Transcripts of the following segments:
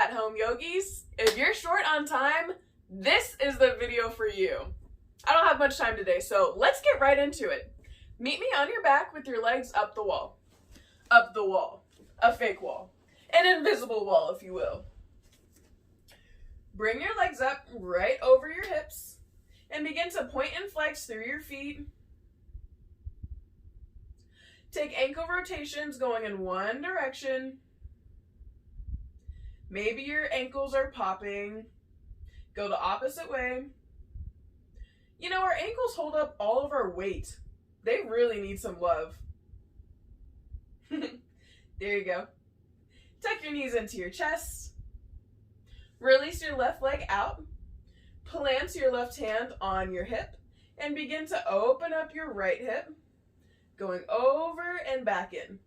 at-home yogis, if you're short on time, this is the video for you. I don't have much time today, so let's get right into it. Meet me on your back with your legs up the wall. Up the wall. A fake wall. An invisible wall, if you will. Bring your legs up right over your hips and begin to point and flex through your feet. Take ankle rotations going in one direction. Maybe your ankles are popping. Go the opposite way. You know, our ankles hold up all of our weight. They really need some love. There you go. Tuck your knees into your chest. Release your left leg out. Plant your left hand on your hip and begin to open up your right hip, going over and back in.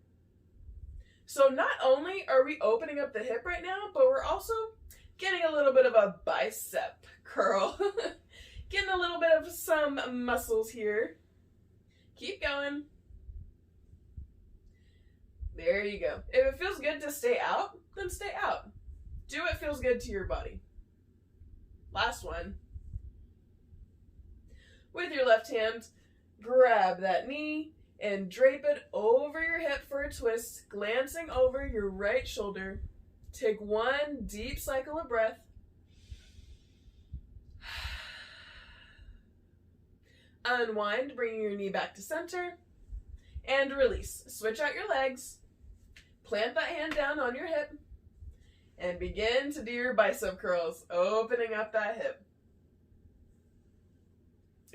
So not only are we opening up the hip right now, but we're also getting a little bit of a bicep curl. Getting a little bit of some muscles here. Keep going. There you go. If it feels good to stay out, then stay out. Do what feels good to your body. Last one. With your left hand, grab that knee and drape it over your hip for a twist, glancing over your right shoulder. Take one deep cycle of breath. Unwind, bringing your knee back to center. And release. Switch out your legs. Plant that hand down on your hip. And begin to do your bicep curls, opening up that hip.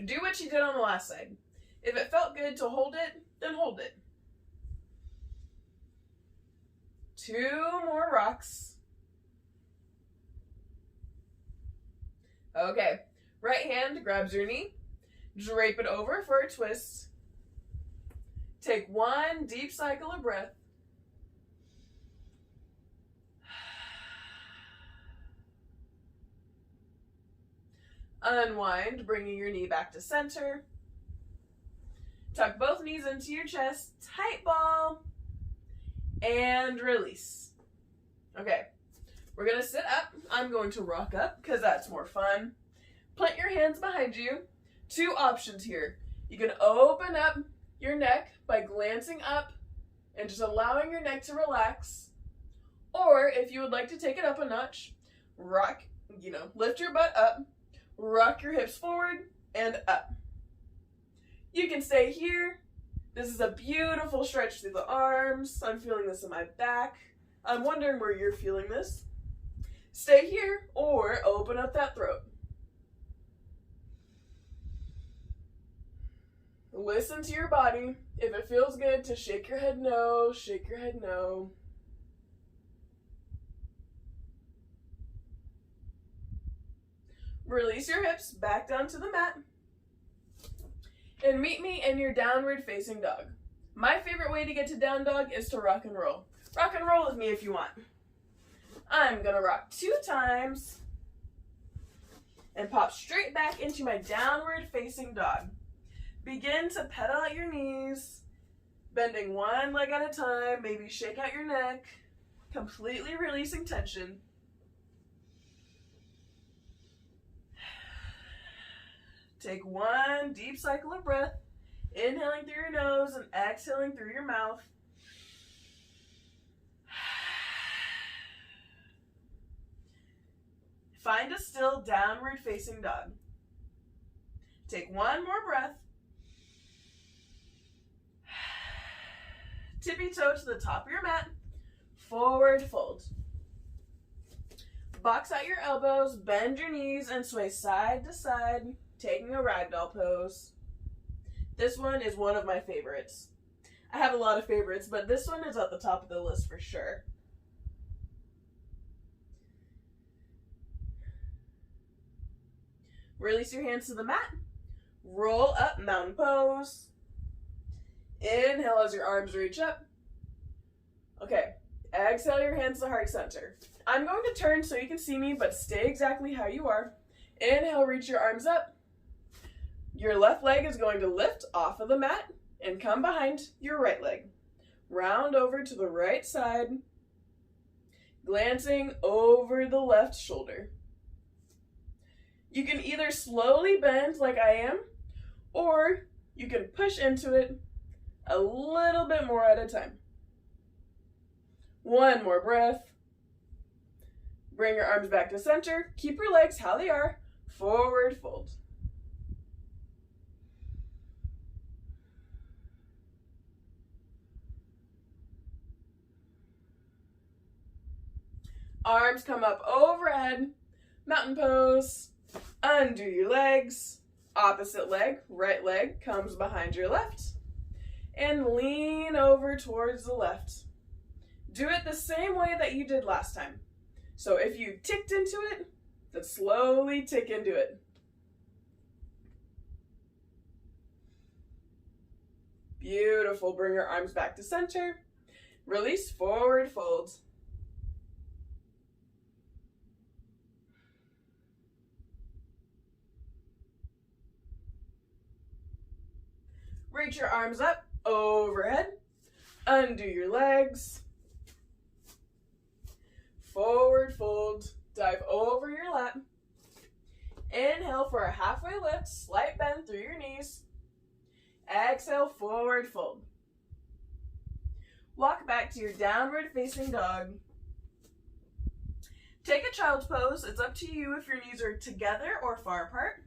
Do what you did on the last side. If it felt good to hold it, then hold it. 2 more rocks. Okay, right hand grabs your knee, drape it over for a twist. Take one deep cycle of breath. Unwind, bringing your knee back to center. Tuck both knees into your chest, tight ball, and release. Okay, we're gonna sit up. I'm going to rock up because that's more fun. Plant your hands behind you. 2 options here. You can open up your neck by glancing up and just allowing your neck to relax. Or if you would like to take it up a notch, rock, lift your butt up, rock your hips forward and up. You can stay here. This is a beautiful stretch through the arms. I'm feeling this in my back. I'm wondering where you're feeling this. Stay here or open up that throat. Listen to your body. If it feels good to shake your head no, shake your head no. Release your hips back down to the mat. And meet me in your downward facing dog. My favorite way to get to down dog is to rock and roll. Rock and roll with me if you want. I'm gonna rock 2 times and pop straight back into my downward facing dog. Begin to pedal out your knees, bending one leg at a time, maybe shake out your neck, completely releasing tension. Take one deep cycle of breath, inhaling through your nose and exhaling through your mouth. Find a still downward facing dog. Take one more breath. Tippy toe to the top of your mat. Forward fold. Box out your elbows, bend your knees, and sway side to side, taking a ragdoll pose. This one is one of my favorites. I have a lot of favorites, but this one is at the top of the list for sure. Release your hands to the mat. Roll up, mountain pose. Inhale as your arms reach up. Okay, exhale your hands to heart center. I'm going to turn so you can see me, but stay exactly how you are. Inhale, reach your arms up. Your left leg is going to lift off of the mat and come behind your right leg. Round over to the right side. glancing over the left shoulder. You can either slowly bend like I am, or you can push into it a little bit more at a time. One more breath. Bring your arms back to center. Keep your legs how they are. Forward fold. Arms come up overhead. Mountain pose. Undo your legs. Opposite leg, right leg, comes behind your left. And lean over towards the left. Do it the same way that you did last time. So if you ticked into it, then slowly tick into it. Beautiful. Bring your arms back to center. Release, forward fold. Reach your arms up, overhead. Undo your legs. Forward fold. Dive over your lap. Inhale for a halfway lift, slight bend through your knees. Exhale, forward fold. Walk back to your downward facing dog. Take a child's pose. It's up to you if your knees are together or far apart.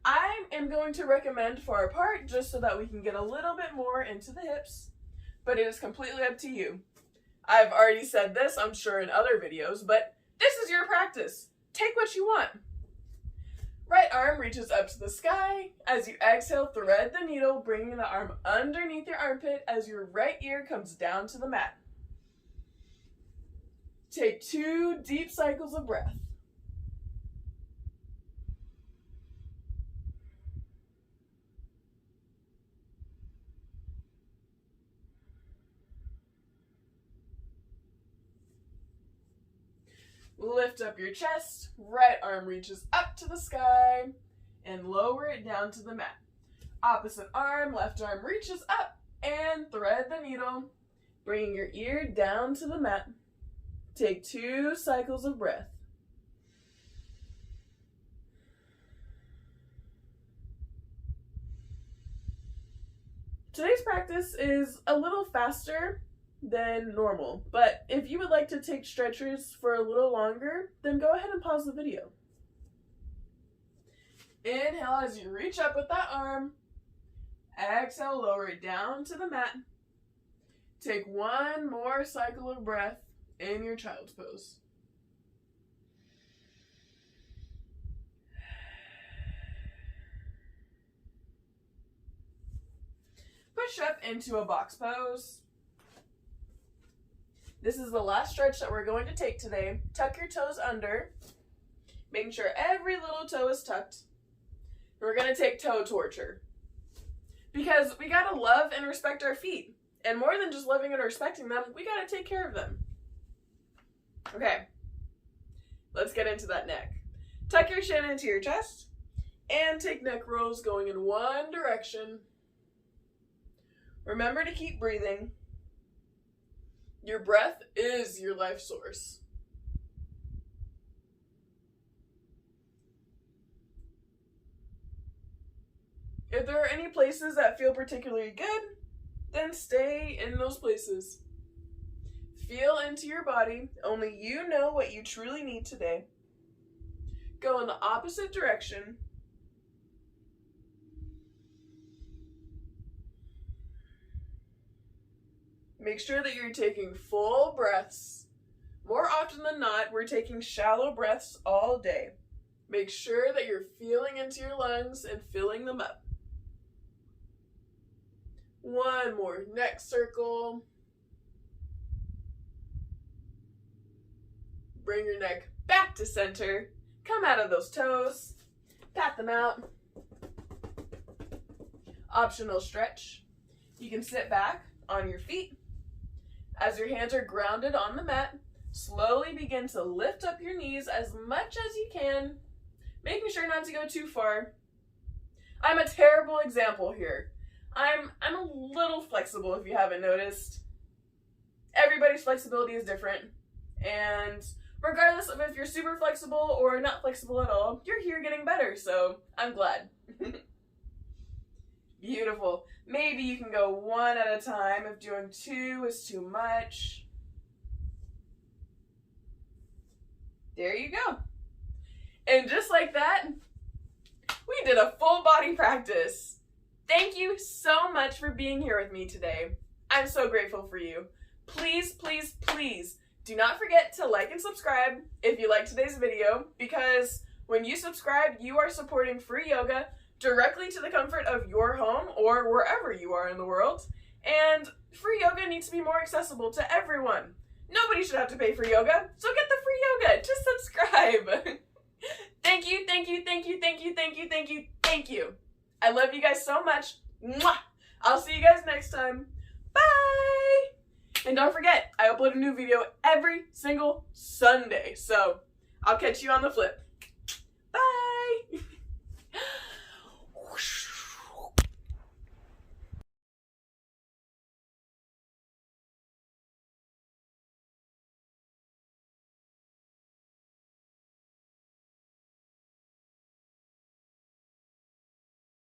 I am going to recommend far apart just so that we can get a little bit more into the hips, but it is completely up to you. I've already said this, I'm sure, in other videos, but this is your practice. Take what you want. Right arm reaches up to the sky. As you exhale, thread the needle, bringing the arm underneath your armpit as your right ear comes down to the mat. Take 2 deep cycles of breath. Lift up your chest, right arm reaches up to the sky, and lower it down to the mat. Opposite arm, left arm reaches up, and thread the needle, bringing your ear down to the mat. Take 2 cycles of breath. Today's practice is a little faster than normal, but if you would like to take stretches for a little longer, then go ahead and pause the video. Inhale as you reach up with that arm. Exhale, lower it down to the mat. Take 1 more cycle of breath in your child's pose. Push up into a box pose. This is the last stretch that we're going to take today. Tuck your toes under, making sure every little toe is tucked. And we're going to take toe torture. Because we got to love and respect our feet. And more than just loving and respecting them, we got to take care of them. Okay, let's get into that neck. Tuck your chin into your chest and take neck rolls going in one direction. Remember to keep breathing. Your breath is your life source. If there are any places that feel particularly good, then stay in those places. Feel into your body. Only you know what you truly need today. Go in the opposite direction. Make sure that you're taking full breaths. More often than not, we're taking shallow breaths all day. Make sure that you're feeling into your lungs and filling them up. 1 more neck circle. Bring your neck back to center. Come out of those toes. Pat them out. Optional stretch. You can sit back on your feet. As your hands are grounded on the mat, slowly begin to lift up your knees as much as you can, making sure not to go too far. I'm a terrible example here. I'm a little flexible if you haven't noticed. Everybody's flexibility is different, And regardless of if you're super flexible or not flexible at all, you're here getting better, so I'm glad. Beautiful. Maybe you can go one at a time if doing two is too much. There you go. And just like that, we did a full body practice. Thank you so much for being here with me today. I'm so grateful for you. Please, please, please do not forget to like and subscribe if you liked today's video, because when you subscribe, you are supporting free yoga directly to the comfort of your home or wherever you are in the world. And free yoga needs to be more accessible to everyone. Nobody should have to pay for yoga, so get the free yoga. Just subscribe. Thank you, thank you, thank you, thank you, thank you, thank you, thank you. I love you guys so much. Mwah! I'll see you guys next time. Bye! And don't forget, I upload a new video every single Sunday, so I'll catch you on the flip.